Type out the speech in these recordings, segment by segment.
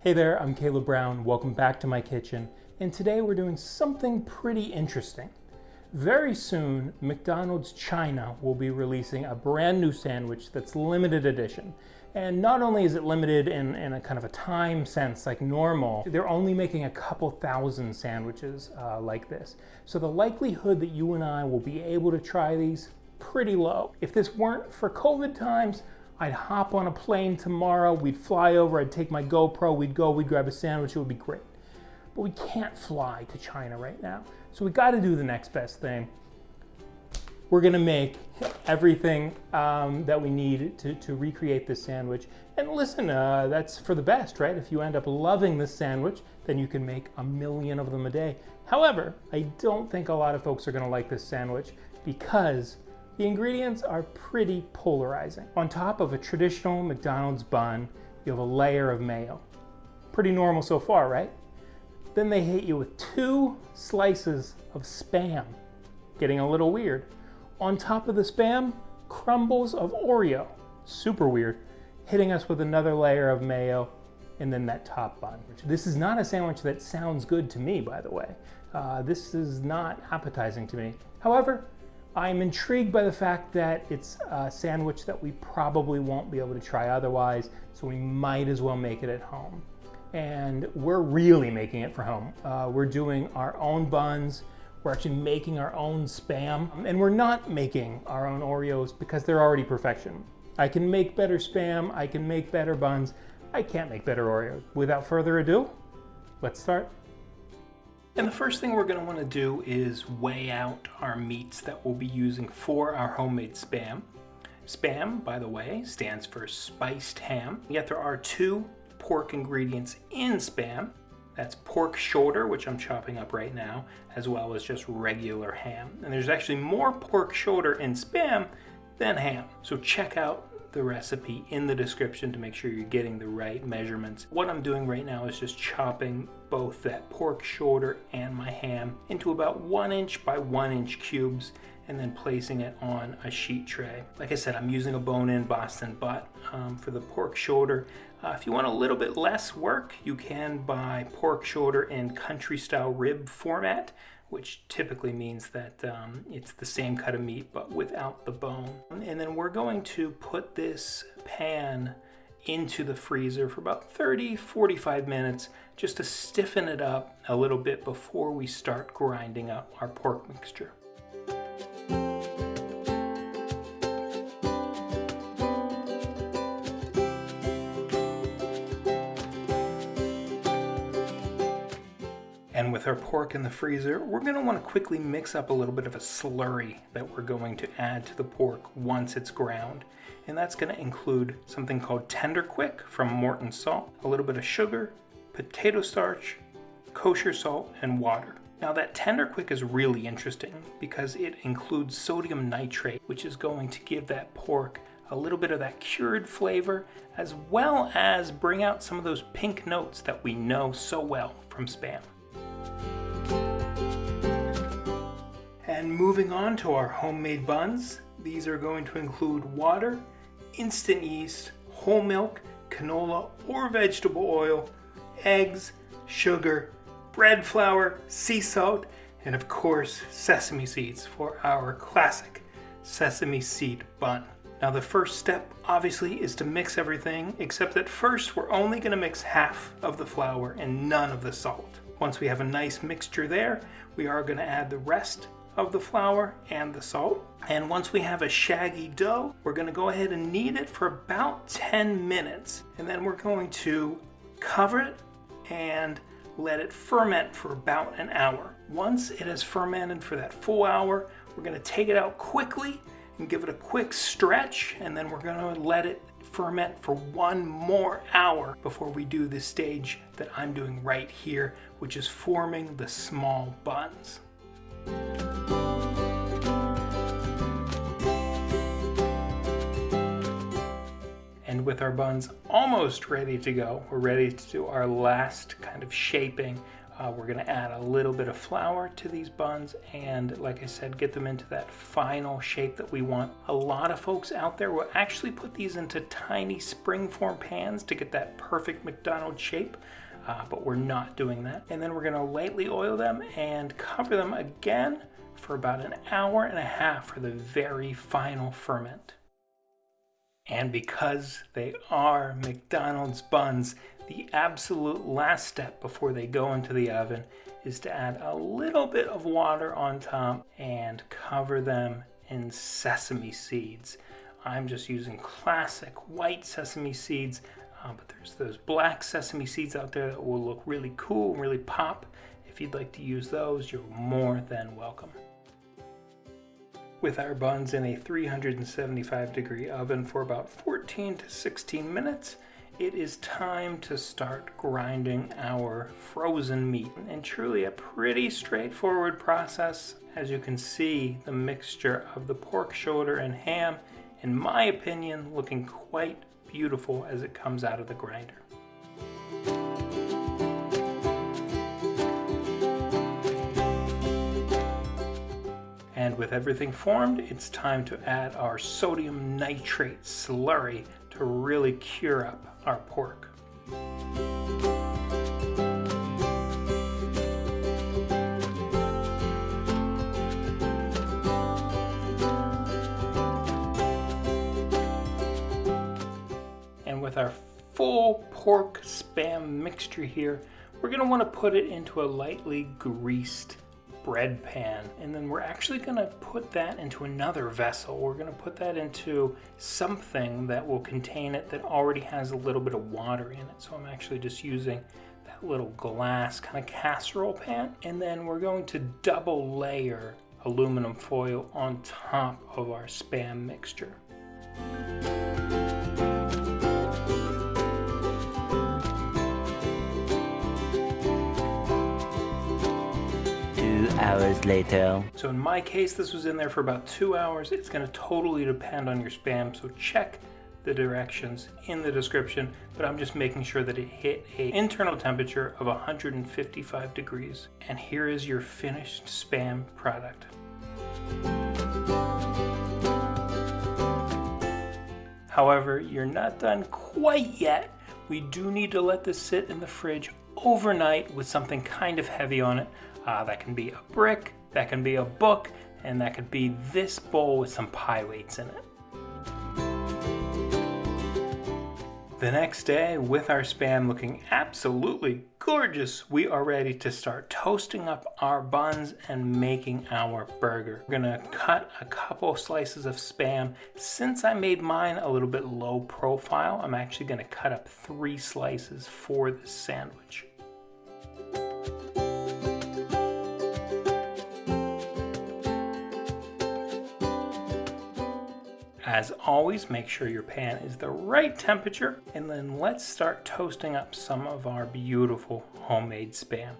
Hey there, I'm Caleb Brown. Welcome back to my kitchen. And today we're doing something pretty interesting. Very soon, McDonald's China will be releasing a brand new sandwich that's limited edition. And not only is it limited in a kind of a time sense like normal, they're only making a couple thousand sandwiches like this. So the likelihood that you and I will be able to try these, pretty low. If this weren't for COVID times, I'd hop on a plane tomorrow, we'd fly over, I'd take my GoPro, we'd grab a sandwich, it would be great. But we can't fly to China right now. So we gotta do the next best thing. We're gonna make everything that we need to recreate this sandwich. And listen, that's for the best, right? If you end up loving this sandwich, then you can make 1 million of them a day. However, I don't think a lot of folks are gonna like this sandwich because the ingredients are pretty polarizing. On top of a traditional McDonald's bun, you have a layer of mayo. Pretty normal so far, right? Then they hit you with 2 slices of Spam, getting a little weird. On top of the Spam, crumbles of Oreo, super weird, hitting us with another layer of mayo, and then that top bun. This is not a sandwich that sounds good to me, by the way. This is not appetizing to me. However, I'm intrigued by the fact that it's a sandwich that we probably won't be able to try otherwise, so we might as well make it at home. And we're really making it for home. We're doing our own buns, we're actually making our own Spam, and we're not making our own Oreos because they're already perfection. I can make better Spam, I can make better buns, I can't make better Oreos. Without further ado, let's start. And the first thing we're going to want to do is weigh out our meats that we'll be using for our homemade Spam. Spam, by the way, stands for spiced ham, yet there are 2 pork ingredients in Spam. That's pork shoulder, which I'm chopping up right now, as well as just regular ham. And there's actually more pork shoulder in Spam than ham. So check out the recipe in the description to make sure you're getting the right measurements. What I'm doing right now is just chopping both that pork shoulder and my ham into about 1 inch by 1 inch cubes and then placing it on a sheet tray. Like I said, I'm using a bone-in Boston butt for the pork shoulder. If you want a little bit less work, you can buy pork shoulder in country style rib format, which typically means that it's the same cut of meat but without the bone. And then we're going to put this pan into the freezer for about 30-45 minutes just to stiffen it up a little bit before we start grinding up our pork mixture. And with our pork in the freezer, we're going to want to quickly mix up a little bit of a slurry that we're going to add to the pork once it's ground. And that's going to include something called Tender Quick from Morton Salt, a little bit of sugar, potato starch, kosher salt, and water. Now that Tender Quick is really interesting because it includes sodium nitrate, which is going to give that pork a little bit of that cured flavor, as well as bring out some of those pink notes that we know so well from Spam. And moving on to our homemade buns, these are going to include water, instant yeast, whole milk, canola or vegetable oil, eggs, sugar, bread flour, sea salt, and of course sesame seeds for our classic Sesame Seed Bun. Now the first step obviously is to mix everything, except that first we're only going to mix half of the flour and none of the salt. Once we have a nice mixture there, we are going to add the rest of the flour and the salt. And once we have a shaggy dough, we're going to go ahead and knead it for about 10 minutes. And then we're going to cover it and let it ferment for about an hour. Once it has fermented for that full hour, we're going to take it out quickly and give it a quick stretch, and then we're going to let it ferment for 1 more hour before we do this stage that I'm doing right here, which is forming the small buns. And with our buns almost ready to go, we're ready to do our last kind of shaping We're going to add a little bit of flour to these buns and, like I said, get them into that final shape that we want. A lot of folks out there will actually put these into tiny springform pans to get that perfect McDonald's shape, but we're not doing that. And then we're going to lightly oil them and cover them again for about an hour and a half for the very final ferment. And because they are McDonald's buns, the absolute last step before they go into the oven is to add a little bit of water on top and cover them in sesame seeds. I'm just using classic white sesame seeds, but there's those black sesame seeds out there that will look really cool, really pop. If you'd like to use those, you're more than welcome. With our buns in a 375-degree oven for about 14 to 16 minutes, it is time to start grinding our frozen meat. And truly a pretty straightforward process. As you can see, the mixture of the pork shoulder and ham, in my opinion, looking quite beautiful as it comes out of the grinder. And with everything formed, it's time to add our sodium nitrate slurry to really cure up our pork. And with our full pork Spam mixture here, we're going to want to put it into a lightly greased bread pan, and then we're actually going to put that into another vessel. We're going to put that into something that will contain it that already has a little bit of water in it. So I'm actually just using that little glass kind of casserole pan, and then we're going to double layer aluminum foil on top of our Spam mixture. 2 hours later. So in my case, this was in there for about 2 hours. It's going to totally depend on your Spam, so check the directions in the description, but I'm just making sure that it hit an internal temperature of 155 degrees. And here is your finished Spam product. However, you're not done quite yet. We do need to let this sit in the fridge overnight with something kind of heavy on it. That can be a brick, that can be a book, and that could be this bowl with some pie weights in it. The next day, with our Spam looking absolutely gorgeous, we are ready to start toasting up our buns and making our burger. We're gonna cut a couple slices of Spam. Since I made mine a little bit low profile, I'm actually gonna cut up 3 slices for this sandwich. As always, make sure your pan is the right temperature, and then let's start toasting up some of our beautiful homemade Spam.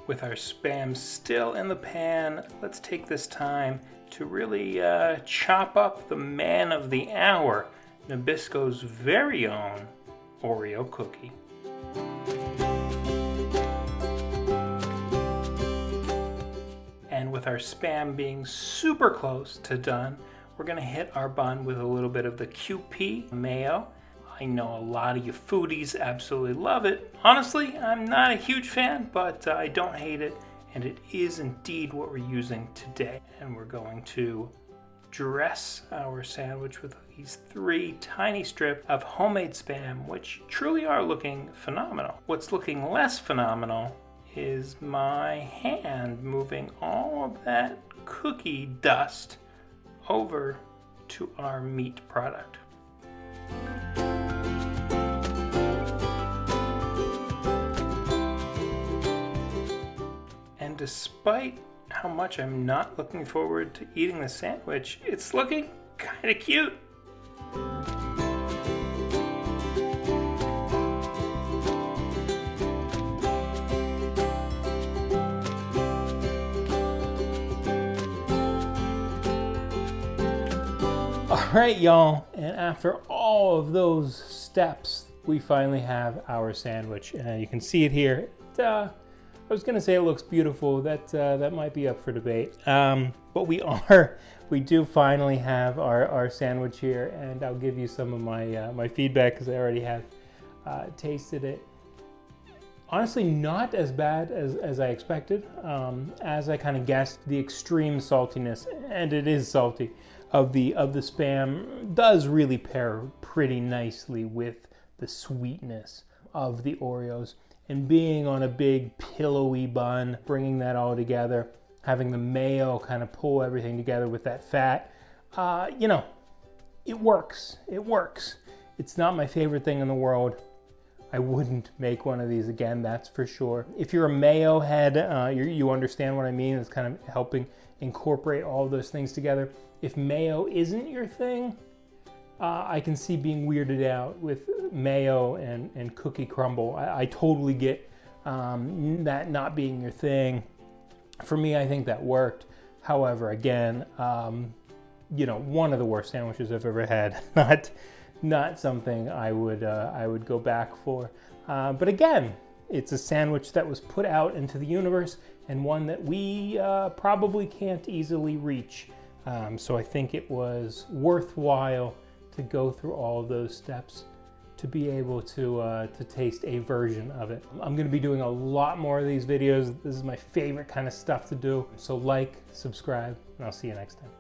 With our Spam still in the pan, let's take this time to really chop up the man of the hour, Nabisco's very own Oreo cookie. And with our Spam being super close to done, we're gonna hit our bun with a little bit of the QP mayo. I know a lot of you foodies absolutely love it. Honestly, I'm not a huge fan, but I don't hate it, and it is indeed what we're using today. And we're going to dress our sandwich with these 3 tiny strips of homemade Spam, which truly are looking phenomenal. What's looking less phenomenal is my hand moving all of that cookie dust over to our meat product. And despite how much I'm not looking forward to eating the sandwich, it's looking kind of cute. right, y'all, and after all of those steps, we finally have our sandwich. You can see it here. I was gonna say it looks beautiful. That might be up for debate. But we do finally have our sandwich here, and I'll give you some of my feedback because I already have tasted it. Honestly, not as bad as I expected. As I kind of guessed, the extreme saltiness, and it is salty, of the Spam does really pair pretty nicely with the sweetness of the Oreos. And being on a big pillowy bun, bringing that all together, having the mayo kind of pull everything together with that fat, you know, it works. It works. It's not my favorite thing in the world. I wouldn't make one of these again, that's for sure. If you're a mayo head, you understand what I mean. It's kind of helping incorporate all those things together. If mayo isn't your thing, I can see being weirded out with mayo and cookie crumble. I totally get that not being your thing. For me, I think that worked. However, again, you know, one of the worst sandwiches I've ever had. Not something I would go back for. But again, it's a sandwich that was put out into the universe and one that we probably can't easily reach. So I think it was worthwhile to go through all of those steps to be able to taste a version of it. I'm gonna be doing a lot more of these videos. This is my favorite kind of stuff to do. So like, subscribe, and I'll see you next time.